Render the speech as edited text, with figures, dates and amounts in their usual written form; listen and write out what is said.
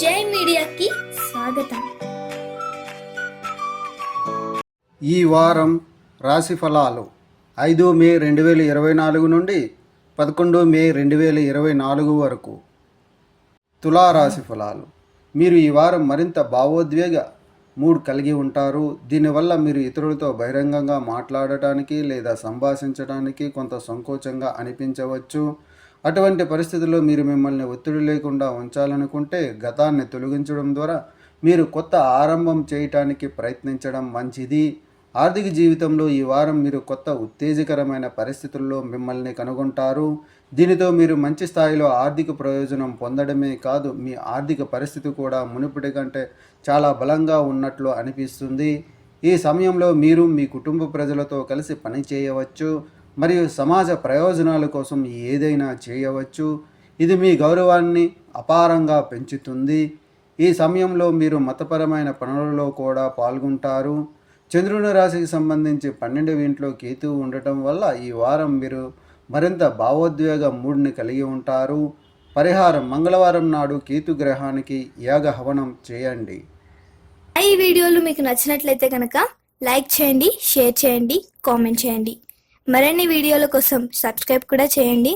జై మీడియాకి స్వాగతం. ఈ వారం రాశి ఫలాలు 5 మే 2024 నుండి 11 మే 2024 వరకు. తులారాశి ఫలాలు. మీరు ఈ వారం మరింత భావోద్వేగ మూడ్ కలిగి ఉంటారు. దీనివల్ల మీరు ఇతరులతో బహిరంగంగా మాట్లాడటానికి లేదా సంభాషించడానికి కొంత సంకోచంగా అనిపించవచ్చు. అటువంటి పరిస్థితుల్లో మీరు మిమ్మల్ని ఒత్తిడి లేకుండా ఉంచాలనుకుంటే గతాన్ని తొలగించడం ద్వారా మీరు కొత్త ఆరంభం చేయటానికి ప్రయత్నించడం మంచిది. ఆర్థిక జీవితంలో ఈ వారం మీరు కొత్త ఉత్తేజకరమైన పరిస్థితుల్లో మిమ్మల్ని కనుగొంటారు. దీనితో మీరు మంచి స్థాయిలో ఆర్థిక ప్రయోజనం పొందడమే కాదు, మీ ఆర్థిక పరిస్థితి కూడా మునుపటి కంటే చాలా బలంగా ఉన్నట్లు అనిపిస్తుంది. ఈ సమయంలో మీరు మీ కుటుంబ ప్రజలతో కలిసి పని చేయవచ్చు మరియు సమాజ ప్రయోజనాల కోసం ఏదైనా చేయవచ్చు. ఇది మీ గౌరవాన్ని అపారంగా పెంచుతుంది. ఈ సమయంలో మీరు మతపరమైన పనులలో కూడా పాల్గొంటారు. చంద్రుని రాశికి సంబంధించి 12వ ఇంట్లో కేతువు ఉండటం వల్ల ఈ వారం మీరు మరింత భావోద్వేగ మూడ్ని కలిగి ఉంటారు. పరిహారం: మంగళవారం నాడు కేతు గ్రహానికి యాగ హవనం చేయండి. ఈ వీడియోలు మీకు నచ్చినట్లయితే కనుక లైక్ చేయండి, షేర్ చేయండి, కామెంట్ చేయండి. మరిన్ని వీడియోల కోసం సబ్స్క్రైబ్ కూడా చేయండి.